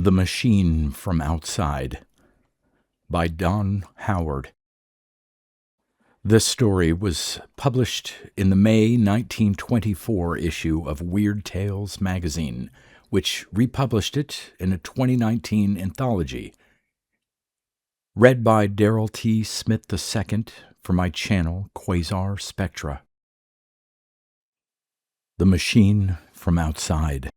The Machine from Outside by Don Howard. This story was published in the May 1924 issue of Weird Tales magazine, which republished it in a 2019 anthology. Read by Darrell T. Smith II for my channel Quasar Spectra. The Machine from Outside.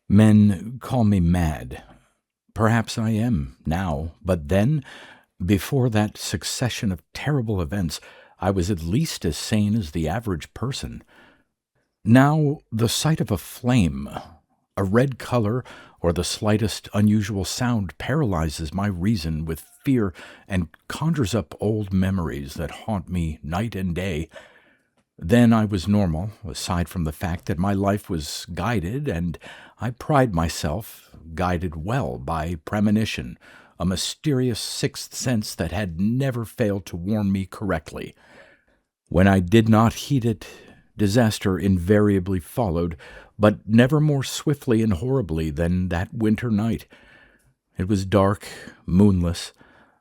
Men call me mad. Perhaps I am now, but then, before that succession of terrible events, I was at least as sane as the average person. Now, the sight of a flame, a red color, or the slightest unusual sound paralyzes my reason with fear and conjures up old memories that haunt me night and day. Then I was normal, aside from the fact that my life was guided, and I pride myself, guided well by premonition, a mysterious sixth sense that had never failed to warn me correctly. When I did not heed it, disaster invariably followed, but never more swiftly and horribly than that winter night. It was dark, moonless.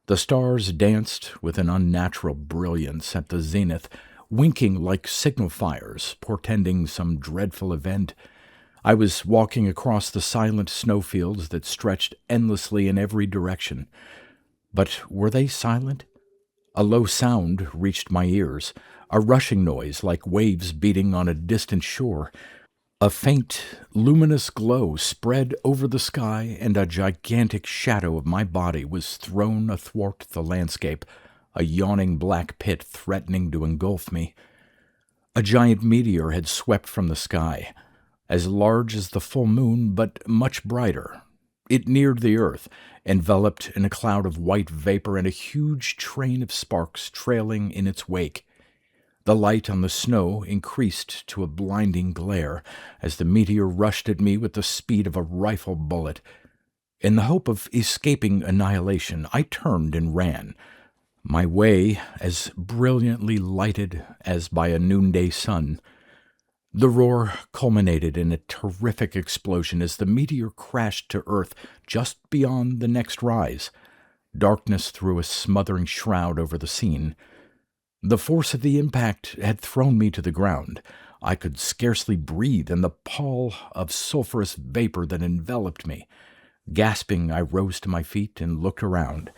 The stars danced with an unnatural brilliance at the zenith, winking like signal fires, portending some dreadful event. I was walking across the silent snowfields that stretched endlessly in every direction. But were they silent? A low sound reached my ears, a rushing noise like waves beating on a distant shore. A faint, luminous glow spread over the sky, and a gigantic shadow of my body was thrown athwart the landscape, a yawning black pit threatening to engulf me. A giant meteor had swept from the sky, as large as the full moon, but much brighter. It neared the earth, enveloped in a cloud of white vapor and a huge train of sparks trailing in its wake. The light on the snow increased to a blinding glare as the meteor rushed at me with the speed of a rifle bullet. In the hope of escaping annihilation, I turned and ran, my way as brilliantly lighted as by a noonday sun. The roar culminated in a terrific explosion as the meteor crashed to earth just beyond the next rise. Darkness threw a smothering shroud over the scene. The force of the impact had thrown me to the ground. I could scarcely breathe in the pall of sulphurous vapor that enveloped me. Gasping, I rose to my feet and looked around.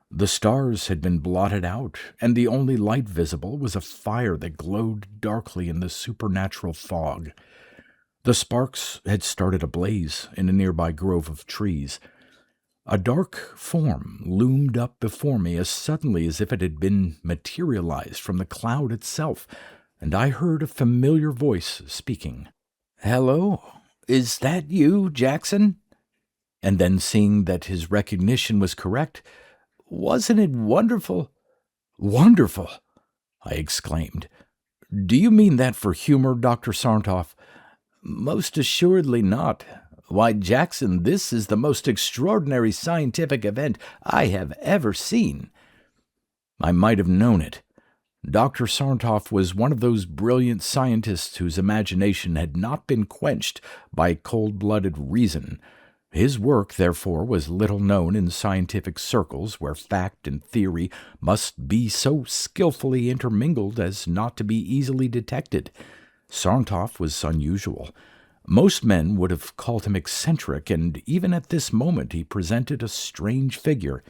The stars had been blotted out, and the only light visible was a fire that glowed darkly in the supernatural fog. The sparks had started a blaze in a nearby grove of trees. A dark form loomed up before me as suddenly as if it had been materialized from the cloud itself, and I heard a familiar voice speaking. "Hello, is that you, Jackson?" And then, seeing that his recognition was correct, "Wasn't it wonderful?" "Wonderful!" I exclaimed. "Do you mean that for humor, Dr. Sarnoff?" "Most assuredly not. Why, Jackson, this is the most extraordinary scientific event I have ever seen." I might have known it. Dr. Sarnoff was one of those brilliant scientists whose imagination had not been quenched by cold-blooded reason. His work, therefore, was little known in scientific circles where fact and theory must be so skillfully intermingled as not to be easily detected. Sarnoff was unusual. Most men would have called him eccentric, and even at this moment he presented a strange figure.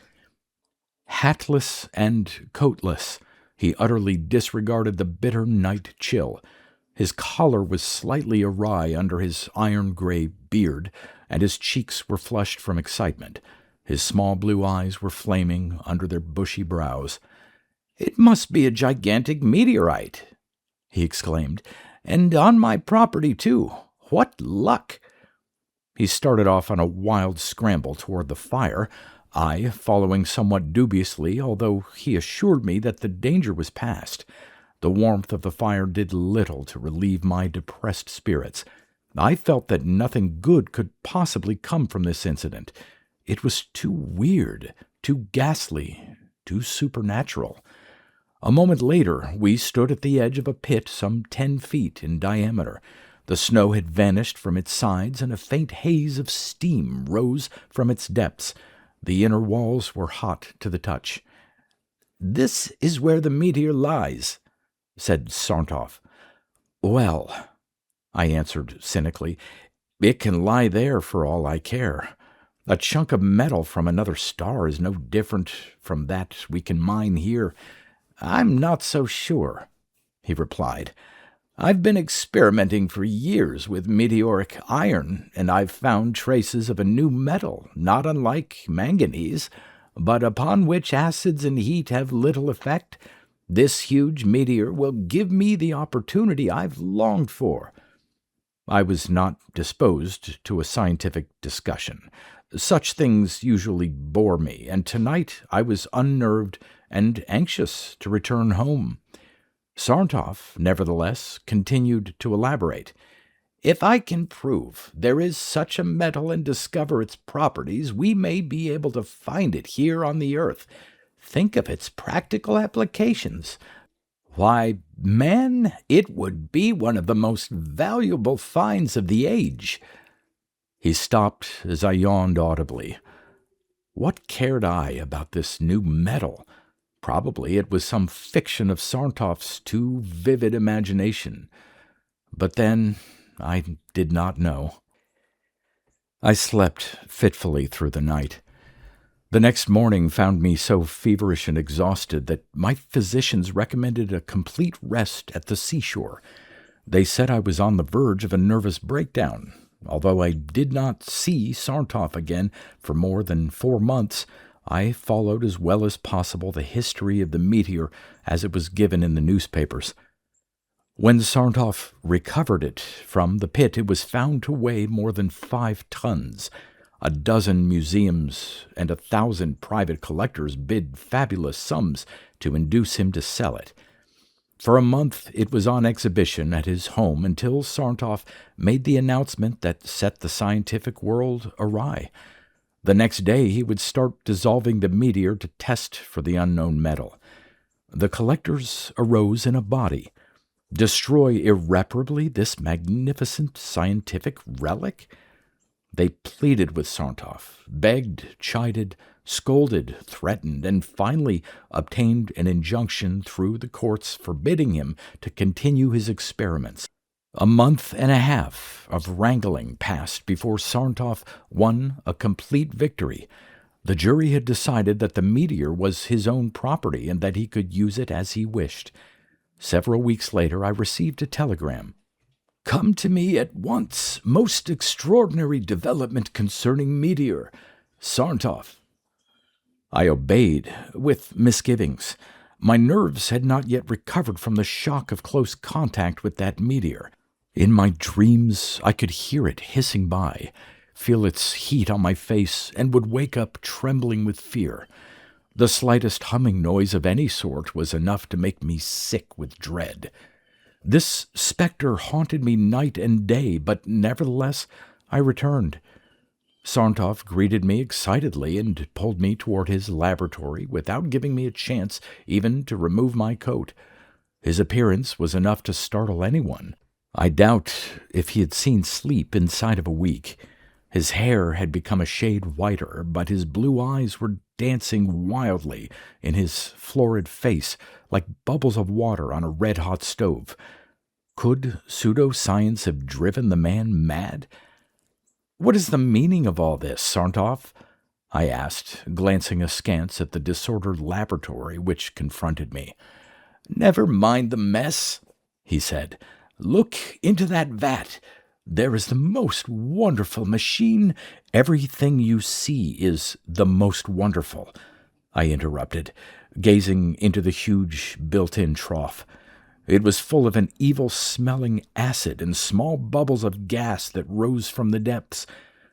Hatless and coatless, he utterly disregarded the bitter night chill. His collar was slightly awry under his iron-gray beard, and his cheeks were flushed from excitement. His small blue eyes were flaming under their bushy brows. "It must be a gigantic meteorite," he exclaimed, "and on my property, too. What luck!" He started off on a wild scramble toward the fire, I following somewhat dubiously, although he assured me that the danger was past. The warmth of the fire did little to relieve my depressed spirits. I felt that nothing good could possibly come from this incident. It was too weird, too ghastly, too supernatural. A moment later, we stood at the edge of a pit some 10 feet in diameter. The snow had vanished from its sides, and a faint haze of steam rose from its depths. The inner walls were hot to the touch. "This is where the meteor lies," said Sarnoff. "Well," I answered cynically, "it can lie there for all I care. A chunk of metal from another star is no different from that we can mine here." "I'm not so sure," he replied. "I've been experimenting for years with meteoric iron, and I've found traces of a new metal, not unlike manganese, but upon which acids and heat have little effect. This huge meteor will give me the opportunity I've longed for." I was not disposed to a scientific discussion. Such things usually bore me, and tonight I was unnerved and anxious to return home. Sarnoff, nevertheless, continued to elaborate. "If I can prove there is such a metal and discover its properties, we may be able to find it here on the earth. Think of its practical applications. Why, man, it would be one of the most valuable finds of the age." He stopped as I yawned audibly. What cared I about this new metal? Probably it was some fiction of Sarnoff's too vivid imagination. But then I did not know. I slept fitfully through the night. The next morning found me so feverish and exhausted that my physicians recommended a complete rest at the seashore. They said I was on the verge of a nervous breakdown. Although I did not see Sarnoff again for more than 4 months, I followed as well as possible the history of the meteor as it was given in the newspapers. When Sarnoff recovered it from the pit, it was found to weigh more than 5 tons. A dozen museums and 1,000 private collectors bid fabulous sums to induce him to sell it. For a month it was on exhibition at his home until Sarnoff made the announcement that set the scientific world awry. The next day he would start dissolving the meteor to test for the unknown metal. The collectors arose in a body. Destroy irreparably this magnificent scientific relic? They pleaded with Sarnoff, begged, chided, scolded, threatened, and finally obtained an injunction through the courts forbidding him to continue his experiments. A month and a half of wrangling passed before Sarnoff won a complete victory. The jury had decided that the meteor was his own property and that he could use it as he wished. Several weeks later I received a telegram. "Come to me at once. Most extraordinary development concerning meteor. Sarnoff." I obeyed, with misgivings. My nerves had not yet recovered from the shock of close contact with that meteor. In my dreams I could hear it hissing by, feel its heat on my face, and would wake up trembling with fear. The slightest humming noise of any sort was enough to make me sick with dread. This spectre haunted me night and day, but nevertheless I returned. Sarnoff greeted me excitedly and pulled me toward his laboratory without giving me a chance even to remove my coat. His appearance was enough to startle anyone. I doubt if he had seen sleep inside of a week. His hair had become a shade whiter, but his blue eyes were dancing wildly in his florid face like bubbles of water on a red-hot stove. Could pseudoscience have driven the man mad? "What is the meaning of all this, Sarnoff?" I asked, glancing askance at the disordered laboratory which confronted me. "Never mind the mess," he said. "Look into that vat. There is the most wonderful machine." "Everything you see is the most wonderful," I interrupted, gazing into the huge built-in trough. It was full of an evil-smelling acid and small bubbles of gas that rose from the depths.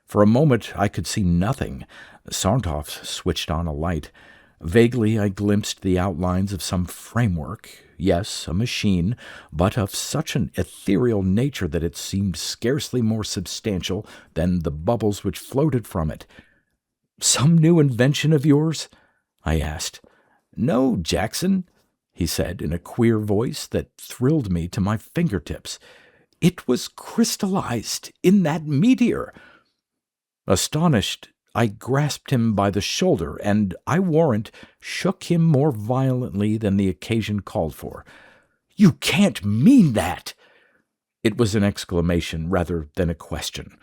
For a moment I could see nothing. Sarnoff switched on a light. Vaguely I glimpsed the outlines of some framework. Yes, a machine, but of such an ethereal nature that it seemed scarcely more substantial than the bubbles which floated from it. "Some new invention of yours?" I asked. "No, Jackson," he said in a queer voice that thrilled me to my fingertips. It was crystallized in that meteor. Astonished, I grasped him by the shoulder, and, I warrant, shook him more violently than the occasion called for. "You can't mean that!" It was an exclamation rather than a question.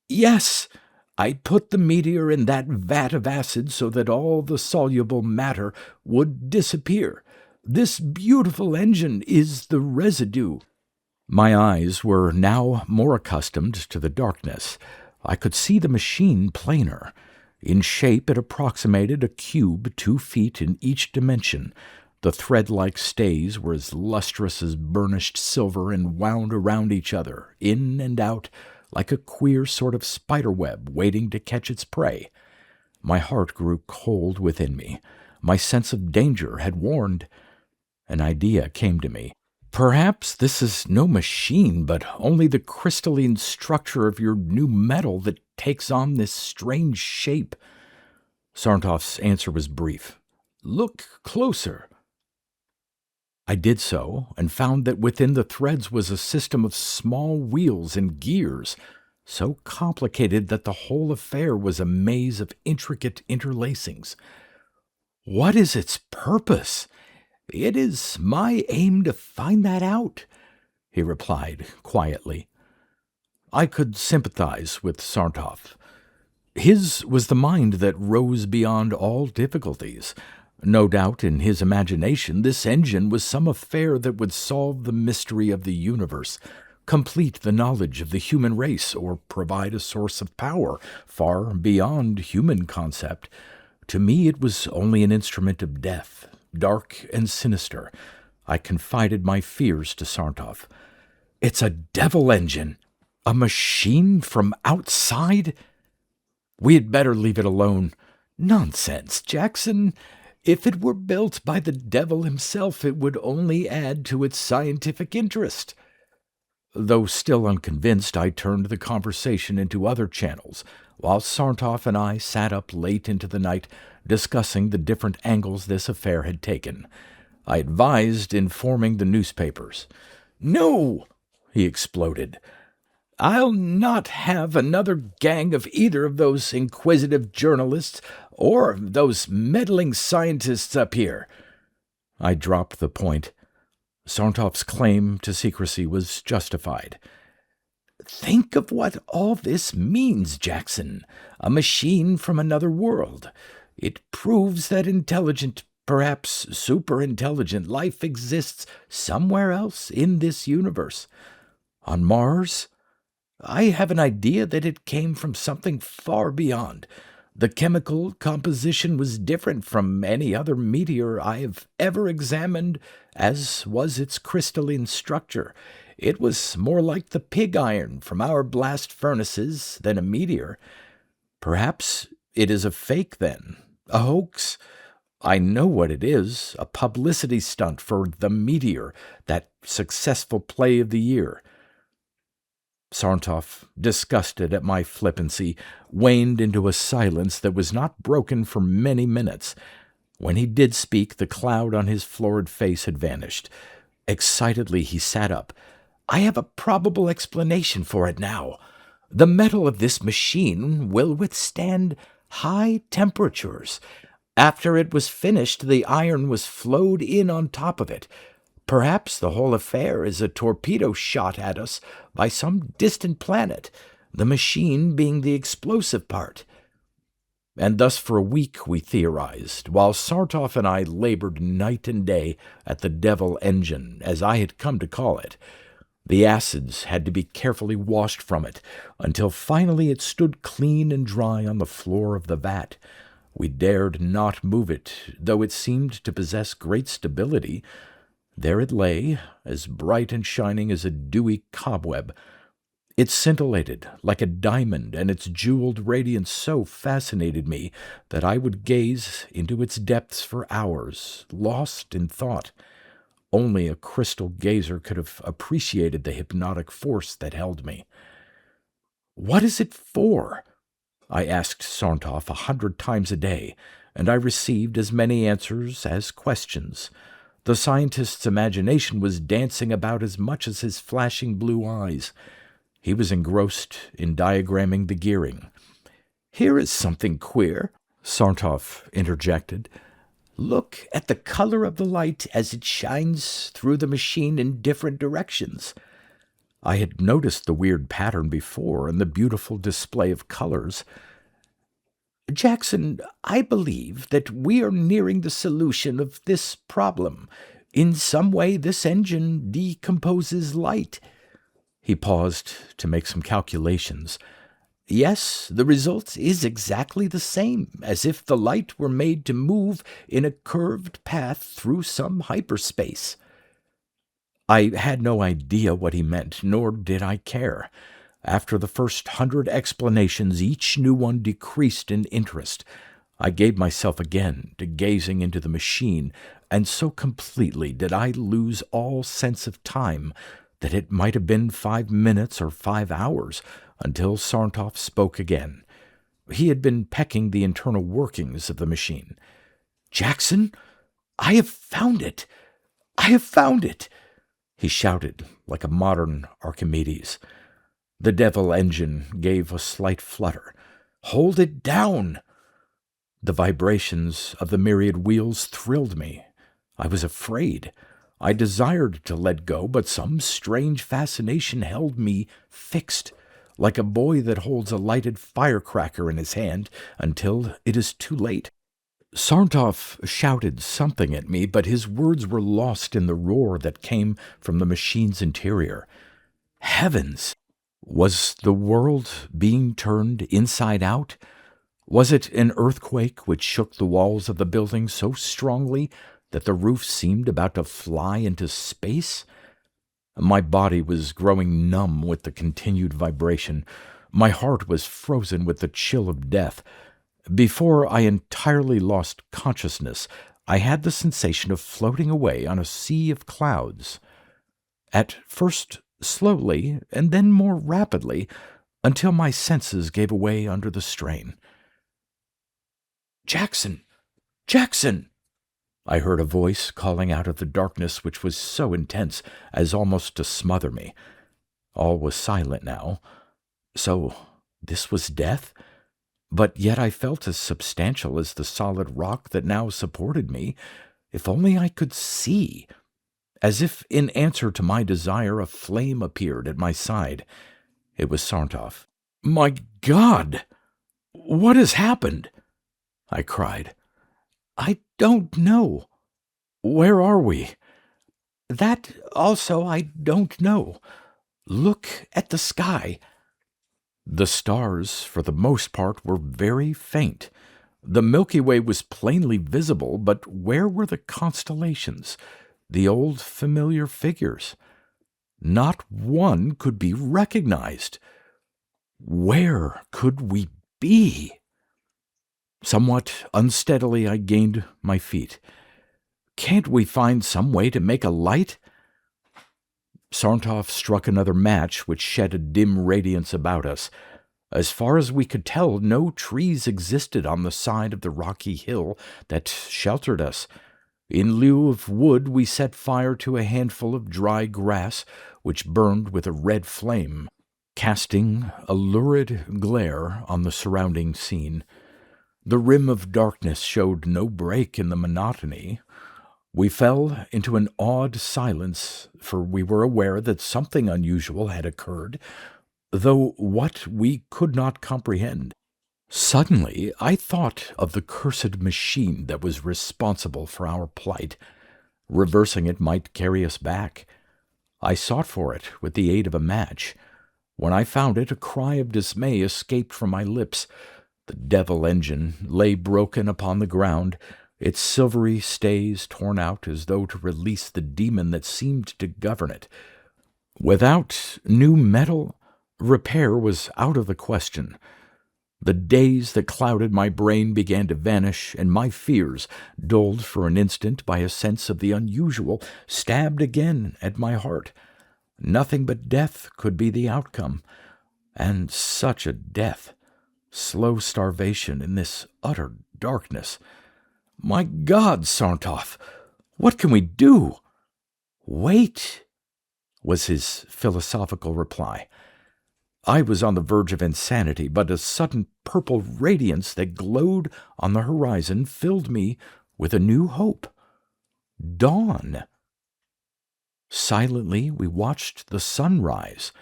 "Yes, I put the meteor in that vat of acid so that all the soluble matter would disappear. This beautiful engine is the residue." My eyes were now more accustomed to the darkness. I could see the machine plainer. In shape it approximated a cube 2 feet in each dimension. The thread-like stays were as lustrous as burnished silver and wound around each other, in and out, like a queer sort of spider-web waiting to catch its prey. My heart grew cold within me. My sense of danger had warned. An idea came to me. "Perhaps this is no machine, but only the crystalline structure of your new metal that takes on this strange shape." Sarntoff's answer was brief. "Look closer." I did so, and found that within the threads was a system of small wheels and gears, so complicated that the whole affair was a maze of intricate interlacings. "What is its purpose?" "It is my aim to find that out," he replied quietly. I could sympathize with Sarnoff. His was the mind that rose beyond all difficulties. No doubt in his imagination this engine was some affair that would solve the mystery of the universe, complete the knowledge of the human race, or provide a source of power far beyond human concept. To me it was only an instrument of death, dark and sinister. I confided my fears to Sarnoff. "It's a devil engine! A machine from outside?" "We had better leave it alone." "Nonsense, Jackson. If it were built by the devil himself, it would only add to its scientific interest." Though still unconvinced, I turned the conversation into other channels, while Sarnoff and I sat up late into the night discussing the different angles this affair had taken. I advised informing the newspapers. "No!" he exploded. "I'll not have another gang of either of those inquisitive journalists or those meddling scientists up here." I dropped the point. Sarnoff's claim to secrecy was justified. "Think of what all this means, Jackson. A machine from another world. It proves that intelligent, perhaps superintelligent life exists somewhere else in this universe. On Mars? I have an idea that it came from something far beyond. The chemical composition was different from any other meteor I have ever examined, as was its crystalline structure. It was more like the pig iron from our blast furnaces than a meteor. Perhaps it is a fake, then, a hoax. I know what it is, a publicity stunt for the meteor, that successful play of the year." Sarnoff, disgusted at my flippancy, waned into a silence that was not broken for many minutes. When he did speak, the cloud on his florid face had vanished. Excitedly he sat up. "I have a probable explanation for it now. The metal of this machine will withstand high temperatures. After it was finished, the iron was flowed in on top of it. Perhaps the whole affair is a torpedo shot at us by some distant planet, the machine being the explosive part." And thus for a week we theorized, while Sarnoff and I labored night and day at the devil engine, as I had come to call it. The acids had to be carefully washed from it, until finally it stood clean and dry on the floor of the vat. We dared not move it, though it seemed to possess great stability. There it lay, as bright and shining as a dewy cobweb. It scintillated like a diamond, and its jeweled radiance so fascinated me that I would gaze into its depths for hours, lost in thought. Only a crystal gazer could have appreciated the hypnotic force that held me. "What is it for?" I asked Sarnoff 100 times a day, and I received as many answers as questions. The scientist's imagination was dancing about as much as his flashing blue eyes. He was engrossed in diagramming the gearing. "Here is something queer," Sartov interjected. "Look at the color of the light as it shines through the machine in different directions." I had noticed the weird pattern before and the beautiful display of colors. "Jackson, I believe that we are nearing the solution of this problem. In some way, this engine decomposes light." He paused to make some calculations. "Yes, the result is exactly the same, as if the light were made to move in a curved path through some hyperspace." I had no idea what he meant, nor did I care. After the first 100 explanations, each new one decreased in interest. I gave myself again to gazing into the machine, and so completely did I lose all sense of time that it might have been 5 minutes or 5 hours until Sartov spoke again. He had been pecking the internal workings of the machine. "Jackson, I have found it! I have found it!" he shouted like a modern Archimedes. The devil engine gave a slight flutter. "Hold it down!" The vibrations of the myriad wheels thrilled me. I was afraid. I desired to let go, but some strange fascination held me fixed, like a boy that holds a lighted firecracker in his hand until it is too late. Sartov shouted something at me, but his words were lost in the roar that came from the machine's interior. Heavens! Was the world being turned inside out? Was it an earthquake which shook the walls of the building so strongly that the roof seemed about to fly into space? My body was growing numb with the continued vibration. My heart was frozen with the chill of death. Before I entirely lost consciousness, I had the sensation of floating away on a sea of clouds. At first slowly, and then more rapidly, until my senses gave way under the strain. "Jackson! Jackson!" I heard a voice calling out of the darkness which was so intense as almost to smother me. All was silent now. So this was death? But yet I felt as substantial as the solid rock that now supported me. If only I could see. As if in answer to my desire, a flame appeared at my side. It was Sartov. "My God! What has happened?" I cried. "I don't know." "Where are we?" "That also I don't know. Look at the sky." The stars, for the most part, were very faint. The Milky Way was plainly visible, but where were the constellations, the old familiar figures? Not one could be recognized. Where could we be? Somewhat unsteadily I gained my feet. "Can't we find some way to make a light?" Sartov struck another match, which shed a dim radiance about us. As far as we could tell, no trees existed on the side of the rocky hill that sheltered us. In lieu of wood, we set fire to a handful of dry grass, which burned with a red flame, casting a lurid glare on the surrounding scene. The rim of darkness showed no break in the monotony. We fell into an awed silence, for we were aware that something unusual had occurred, though what we could not comprehend. Suddenly I thought of the cursed machine that was responsible for our plight. Reversing it might carry us back. I sought for it with the aid of a match. When I found it, a cry of dismay escaped from my lips. The devil engine lay broken upon the ground, its silvery stays torn out as though to release the demon that seemed to govern it. Without new metal, repair was out of the question. The days that clouded my brain began to vanish, and my fears, dulled for an instant by a sense of the unusual, stabbed again at my heart. Nothing but death could be the outcome, and such a death! Slow starvation in this utter darkness. "My God, Sartov, What can we do?" "Wait," was his philosophical reply. I was on the verge of insanity, but a sudden purple radiance that glowed on the horizon filled me with a new hope. Dawn! Silently, we watched the sun rise.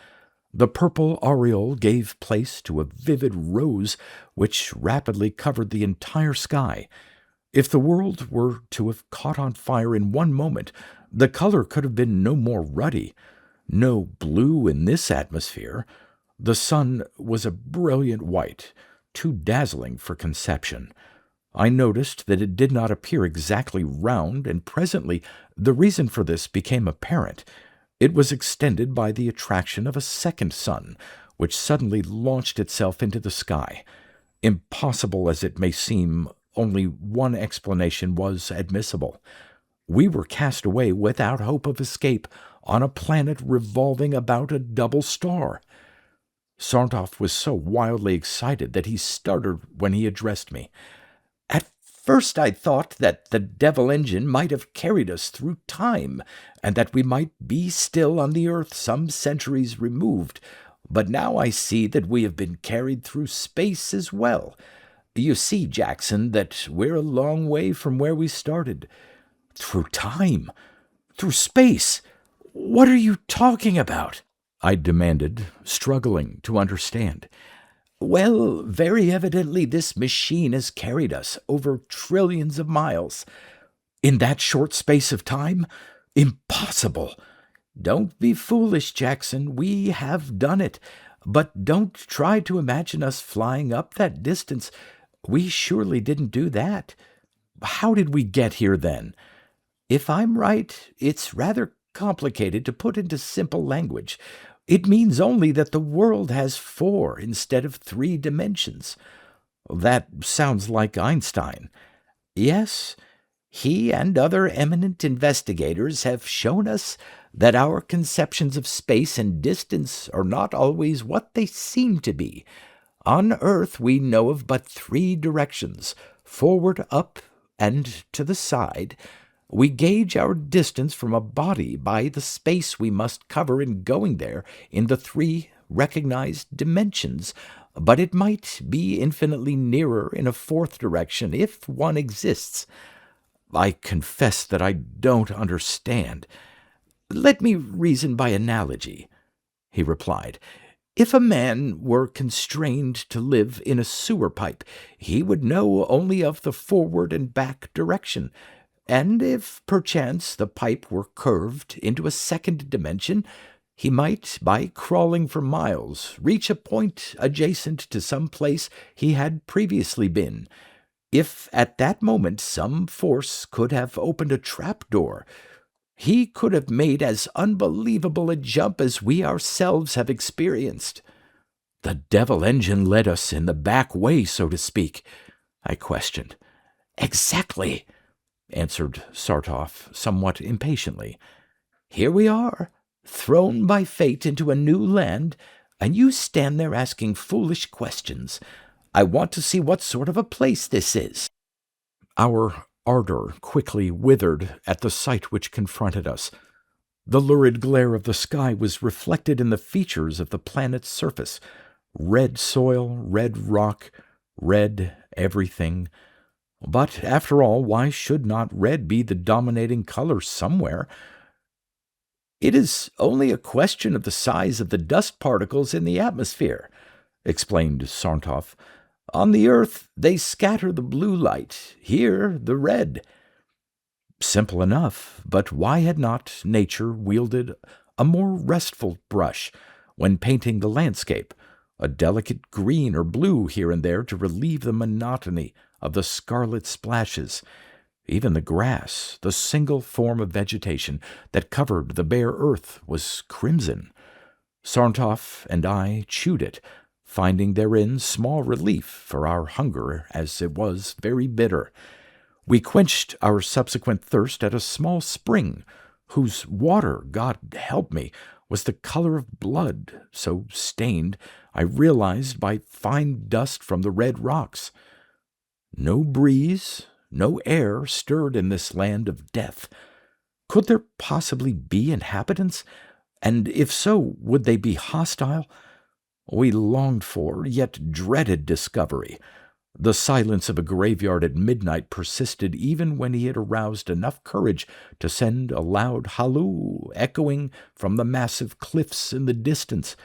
The purple aureole gave place to a vivid rose which rapidly covered the entire sky. If the world were to have caught on fire in one moment, the color could have been no more ruddy. No blue in this atmosphere. The sun was a brilliant white, too dazzling for conception. I noticed that it did not appear exactly round, and presently the reason for this became apparent. It was extended by the attraction of a second sun, which suddenly launched itself into the sky. Impossible as it may seem, only one explanation was admissible. We were cast away without hope of escape on a planet revolving about a double star. Sarnoff was so wildly excited that he stuttered when he addressed me. "At first I thought that the devil engine might have carried us through time, and that we might be still on the earth some centuries removed, but now I see that we have been carried through space as well. You see, Jackson, that we're a long way from where we started." "Through time? Through space? What are you talking about?" I demanded, struggling to understand. "Well, very evidently this machine has carried us over trillions of miles." "In that short space of time? Impossible!" "Don't be foolish, Jackson. We have done it. But don't try to imagine us flying up that distance. We surely didn't do that." "How did we get here, then?" "If I'm right, it's rather complicated to put into simple language. It means only that the world has 4 instead of 3 dimensions." "That sounds like Einstein." "Yes. He and other eminent investigators have shown us that our conceptions of space and distance are not always what they seem to be. On Earth we know of but 3 directions: forward, up, and to the side. We gauge our distance from a body by the space we must cover in going there in the 3 recognized dimensions, but it might be infinitely nearer in a 4th direction if one exists." "I confess that I don't understand." "Let me reason by analogy," he replied. "If a man were constrained to live in a sewer pipe, he would know only of the forward and back direction. And if, perchance, the pipe were curved into a 2nd dimension, he might, by crawling for miles, reach a point adjacent to some place he had previously been. If at that moment some force could have opened a trapdoor, he could have made as unbelievable a jump as we ourselves have experienced." "The devil engine led us in the back way, so to speak?" I questioned. "Exactly," answered Sarnoff somewhat impatiently. "Here we are, thrown by fate into a new land, and you stand there asking foolish questions. I want to see what sort of a place this is." Our ardor quickly withered at the sight which confronted us. The lurid glare of the sky was reflected in the features of the planet's surface: red soil, red rock, red everything. But, after all, why should not red be the dominating color somewhere? "It is only a question of the size of the dust particles in the atmosphere," explained Sarnoff. "On the earth they scatter the blue light, here the red." Simple enough, but why had not nature wielded a more restful brush when painting the landscape, a delicate green or blue here and there to relieve the monotony of the scarlet splashes? Even the grass, the single form of vegetation that covered the bare earth, was crimson. Sarnoff and I chewed it, finding therein small relief for our hunger, as it was very bitter. We quenched our subsequent thirst at a small spring, whose water, God help me, was the color of blood, so stained, I realized, by fine dust from the red rocks. No breeze, no air stirred in this land of death. Could there possibly be inhabitants? And if so, would they be hostile? We longed for, yet dreaded discovery. The silence of a graveyard at midnight persisted even when he had aroused enough courage to send a loud halloo echoing from the massive cliffs in the distance.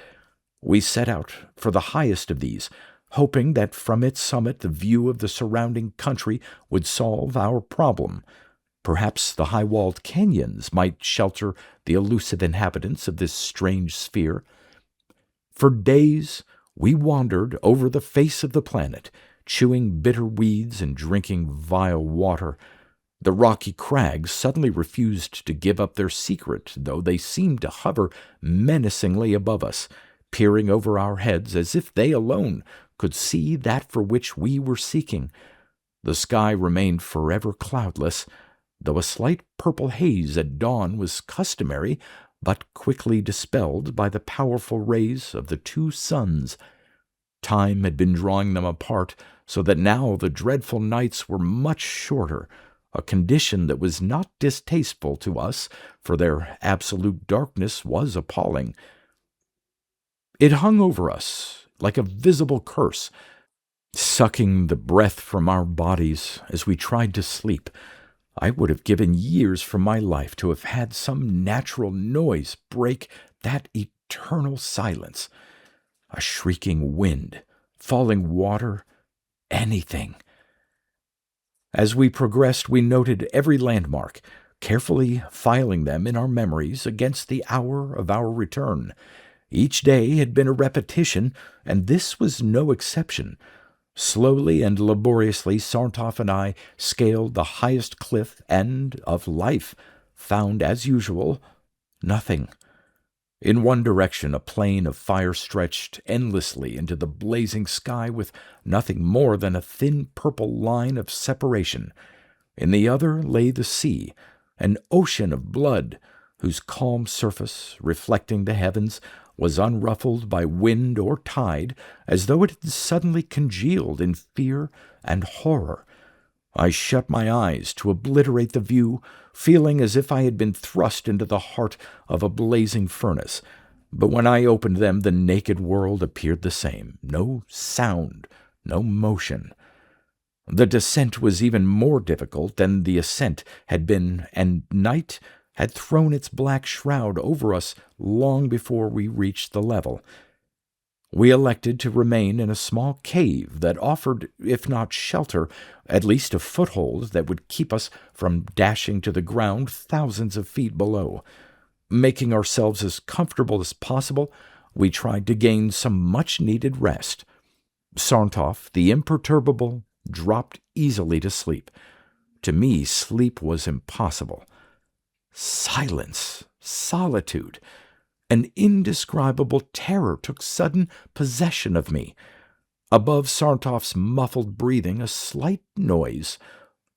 We set out for the highest of these, hoping that from its summit the view of the surrounding country would solve our problem. Perhaps the high-walled canyons might shelter the elusive inhabitants of this strange sphere. For days we wandered over the face of the planet, chewing bitter weeds and drinking vile water. The rocky crags suddenly refused to give up their secret, though they seemed to hover menacingly above us, peering over our heads as if they alone could see that for which we were seeking. The sky remained forever cloudless, though a slight purple haze at dawn was customary, but quickly dispelled by the powerful rays of the two suns. Time had been drawing them apart, so that now the dreadful nights were much shorter, a condition that was not distasteful to us, for their absolute darkness was appalling. It hung over us like a visible curse, sucking the breath from our bodies as we tried to sleep. I would have given years from my life to have had some natural noise break that eternal silence. A shrieking wind, falling water, anything. As we progressed, we noted every landmark, carefully filing them in our memories against the hour of our return. Each day had been a repetition, and this was no exception. Slowly and laboriously, Sarntov and I scaled the highest cliff, and of life found, as usual, nothing. In one direction, a plain of fire stretched endlessly into the blazing sky with nothing more than a thin purple line of separation. In the other lay the sea, an ocean of blood, whose calm surface, reflecting the heavens, was unruffled by wind or tide, as though it had suddenly congealed in fear and horror. I shut my eyes to obliterate the view, feeling as if I had been thrust into the heart of a blazing furnace. But when I opened them, the naked world appeared the same. No sound, no motion. The descent was even more difficult than the ascent had been, and night had thrown its black shroud over us long before we reached the level. We elected to remain in a small cave that offered, if not shelter, at least a foothold that would keep us from dashing to the ground thousands of feet below. Making ourselves as comfortable as possible, we tried to gain some much-needed rest. Sarntov, the imperturbable, dropped easily to sleep. To me, sleep was impossible. Silence, solitude, an indescribable terror took sudden possession of me. Above Sarntov's muffled breathing, a slight noise,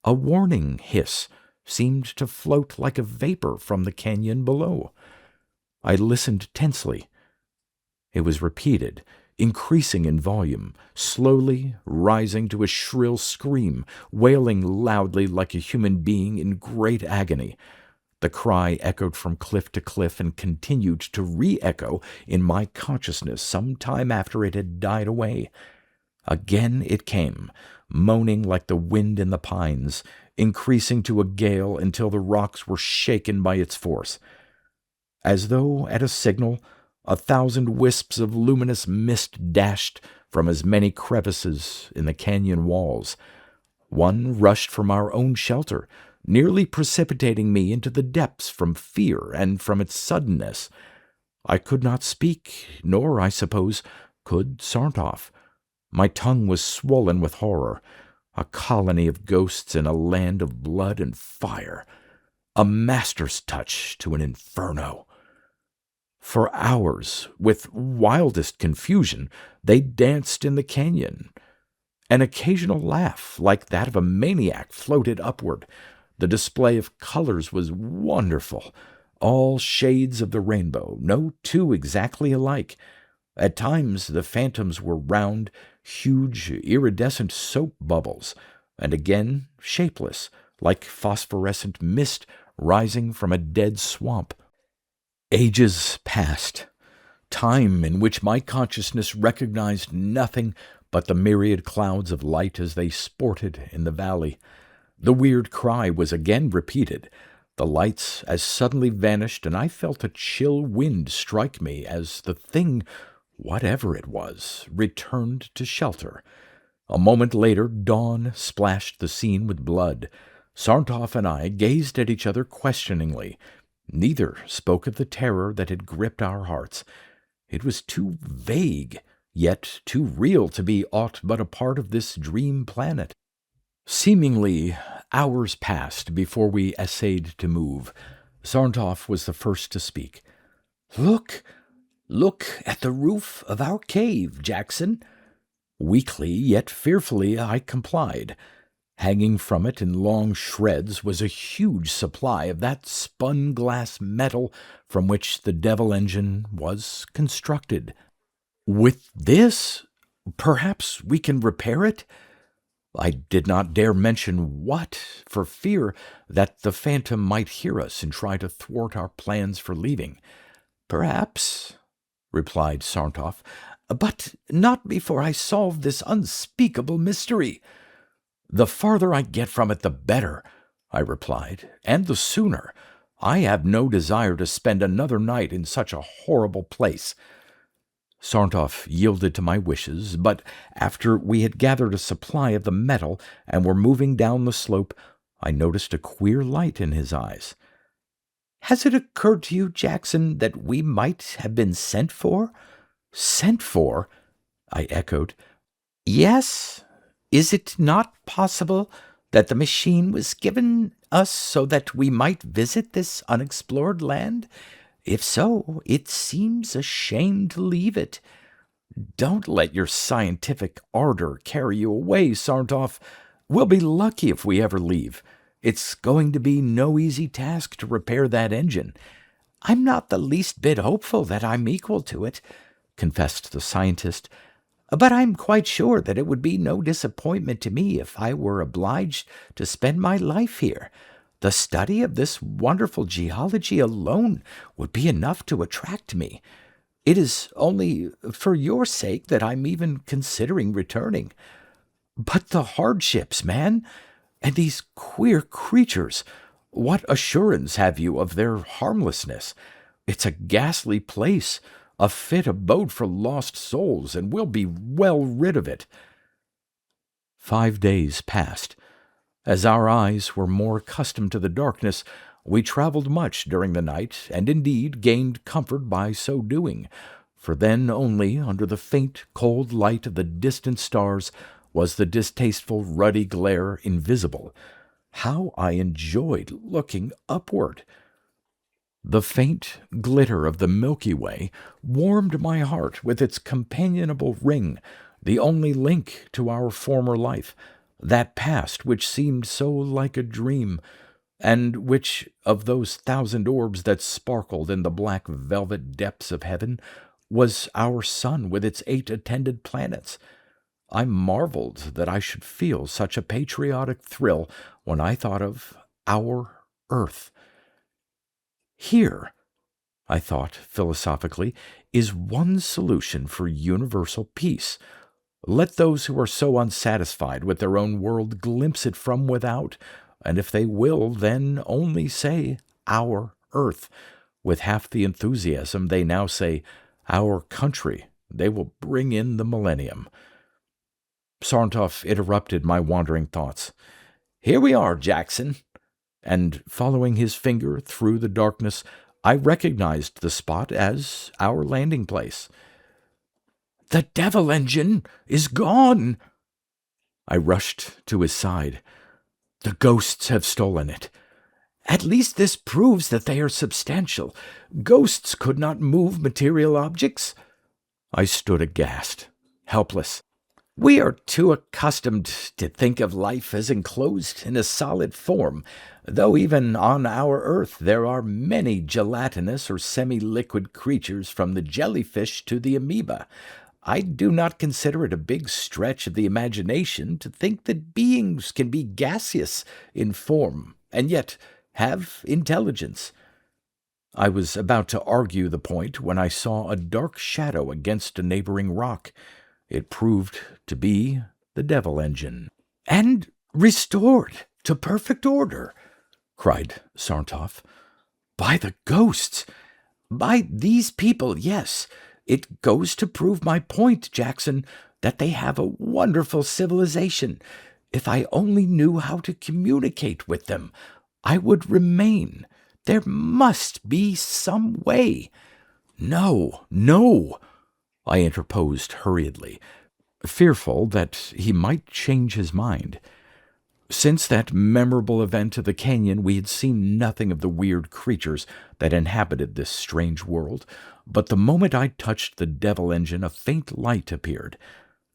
a warning hiss, seemed to float like a vapor from the canyon below. I listened tensely. It was repeated, increasing in volume, slowly rising to a shrill scream, wailing loudly like a human being in great agony. The cry echoed from cliff to cliff and continued to re-echo in my consciousness some time after it had died away. Again it came, moaning like the wind in the pines, increasing to a gale until the rocks were shaken by its force. As though at a signal, 1,000 wisps of luminous mist dashed from as many crevices in the canyon walls. One rushed from our own shelter, nearly precipitating me into the depths from fear and from its suddenness. I could not speak, nor, I suppose, could Sarntov. My tongue was swollen with horror. A colony of ghosts in a land of blood and fire. A master's touch to an inferno. For hours, with wildest confusion, they danced in the canyon. An occasional laugh, like that of a maniac, floated upward. The display of colors was wonderful, all shades of the rainbow, no two exactly alike. At times the phantoms were round, huge, iridescent soap bubbles. and again shapeless, like phosphorescent mist rising from a dead swamp. Ages passed, time in which my consciousness recognized nothing but the myriad clouds of light as they sported in the valley. The weird cry was again repeated. The lights as suddenly vanished, and I felt a chill wind strike me as the thing, whatever it was, returned to shelter. A moment later, dawn splashed the scene with blood. Sarntov and I gazed at each other questioningly. Neither spoke of the terror that had gripped our hearts. It was too vague, yet too real to be aught but a part of this dream planet. Seemingly, hours passed before we essayed to move. Sarntov was the first to speak. "Look at the roof of our cave, Jackson." Weakly, yet fearfully, I complied. Hanging from it in long shreds was a huge supply of that spun glass metal from which the devil engine was constructed. "With this, perhaps we can repair it?" I did not dare mention what, for fear that the phantom might hear us and try to thwart our plans for leaving. "Perhaps," replied Sarntov, "but not before I solve this unspeakable mystery." "The farther I get from it, the better," I replied, "and the sooner. I have no desire to spend another night in such a horrible place." Sarntov yielded to my wishes, but after we had gathered a supply of the metal and were moving down the slope, I noticed a queer light in his eyes. "Has it occurred to you, Jackson, that we might have been sent for?" "Sent for?" I echoed. "Yes. Is it not possible that the machine was given us so that we might visit this unexplored land? If so, it seems a shame to leave it." "Don't let your scientific ardor carry you away, Sarntov. We'll be lucky if we ever leave. It's going to be no easy task to repair that engine." "I'm not the least bit hopeful that I'm equal to it," confessed the scientist. "But I'm quite sure that it would be no disappointment to me if I were obliged to spend my life here. The study of this wonderful geology alone would be enough to attract me. It is only for your sake that I'm even considering returning." "But the hardships, man, and these queer creatures, what assurance have you of their harmlessness? It's a ghastly place, a fit abode for lost souls, and we'll be well rid of it." 5 days passed. As our eyes were more accustomed to the darkness, we traveled much during the night, and indeed gained comfort by so doing, for then only, under the faint, cold light of the distant stars, was the distasteful ruddy glare invisible. How I enjoyed looking upward! The faint glitter of the Milky Way warmed my heart with its companionable ring, the only link to our former life, that past which seemed so like a dream, and which, of those thousand orbs that sparkled in the black velvet depths of heaven, was our sun with its 8 attendant planets. I marveled that I should feel such a patriotic thrill when I thought of our Earth. Here, I thought philosophically, is one solution for universal peace. Let those who are so unsatisfied with their own world glimpse it from without, and if they will, then only say, "our Earth." With half the enthusiasm they now say, "our country," they will bring in the millennium. Sarntov interrupted my wandering thoughts. "Here we are, Jackson." And following his finger through the darkness, I recognized the spot as our landing place. "The devil engine is gone!" I rushed to his side. "The ghosts have stolen it." "At least this proves that they are substantial. Ghosts could not move material objects." I stood aghast, helpless. "We are too accustomed to think of life as enclosed in a solid form, though even on our Earth there are many gelatinous or semi-liquid creatures from the jellyfish to the amoeba. I do not consider it a big stretch of the imagination to think that beings can be gaseous in form and yet have intelligence. I was about to argue the point when I saw a dark shadow against a neighboring rock. It proved to be the devil engine. "And restored to perfect order!" cried Sarntov. "By the ghosts! By these people, yes. It goes to prove my point, Jackson, that they have a wonderful civilization. If I only knew how to communicate with them, I would remain. There must be some way." "No, no," I interposed hurriedly, fearful that he might change his mind. Since that memorable event of the canyon, we had seen nothing of the weird creatures that inhabited this strange world, but the moment I touched the devil engine, a faint light appeared.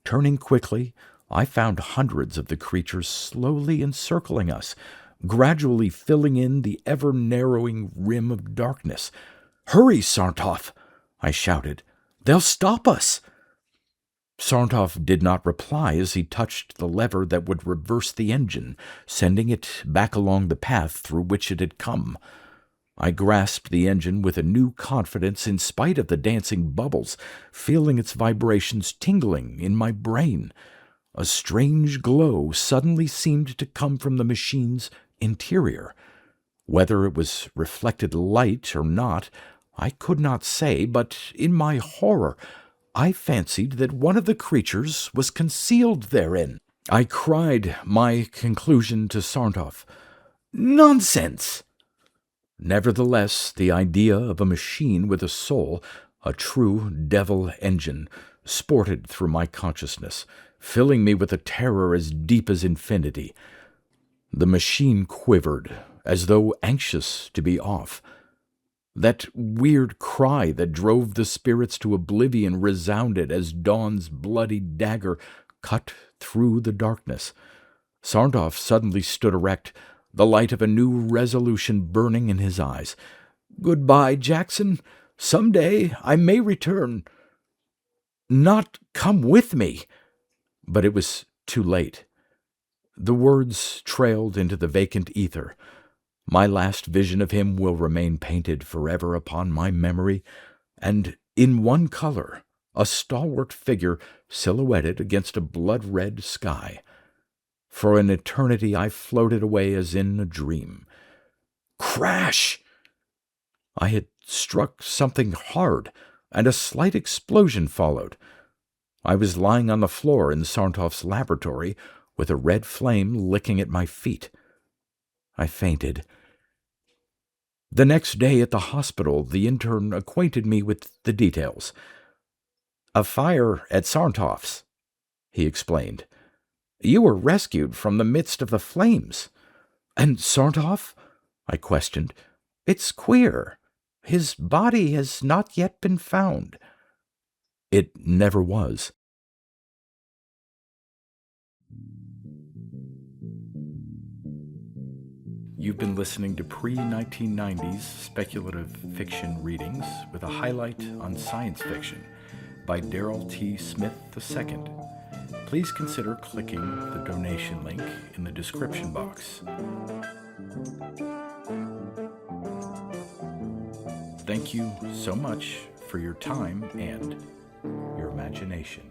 Turning quickly, I found hundreds of the creatures slowly encircling us, gradually filling in the ever-narrowing rim of darkness. "Hurry, Sarntov!" I shouted. "They'll stop us!" Sarntov did not reply as he touched the lever that would reverse the engine, sending it back along the path through which it had come. I grasped the engine with a new confidence in spite of the dancing bubbles, feeling its vibrations tingling in my brain. A strange glow suddenly seemed to come from the machine's interior. Whether it was reflected light or not, I could not say, but in my horror I fancied that one of the creatures was concealed therein. I cried my conclusion to Sarntov. "Nonsense!" Nevertheless, the idea of a machine with a soul, a true devil engine, sported through my consciousness, filling me with a terror as deep as infinity. The machine quivered, as though anxious to be off. That weird cry that drove the spirits to oblivion resounded as dawn's bloody dagger cut through the darkness. Sarntov suddenly stood erect, the light of a new resolution burning in his eyes. "Goodbye, Jackson. Some day I may return." "Not come with me!" But it was too late. The words trailed into the vacant ether. My last vision of him will remain painted forever upon my memory, and in one color, a stalwart figure silhouetted against a blood-red sky. For an eternity I floated away as in a dream. Crash! I had struck something hard, and a slight explosion followed. I was lying on the floor in Sarntov's laboratory, with a red flame licking at my feet. I fainted. The next day at the hospital, the intern acquainted me with the details. "A fire at Sarntov's," he explained. "You were rescued from the midst of the flames." "And Sarntov?" I questioned. "It's queer. His body has not yet been found." It never was. You've been listening to pre-1990s speculative fiction readings with a highlight on science fiction by Darrell T. Smith II. Please consider clicking the donation link in the description box. Thank you so much for your time and your imagination.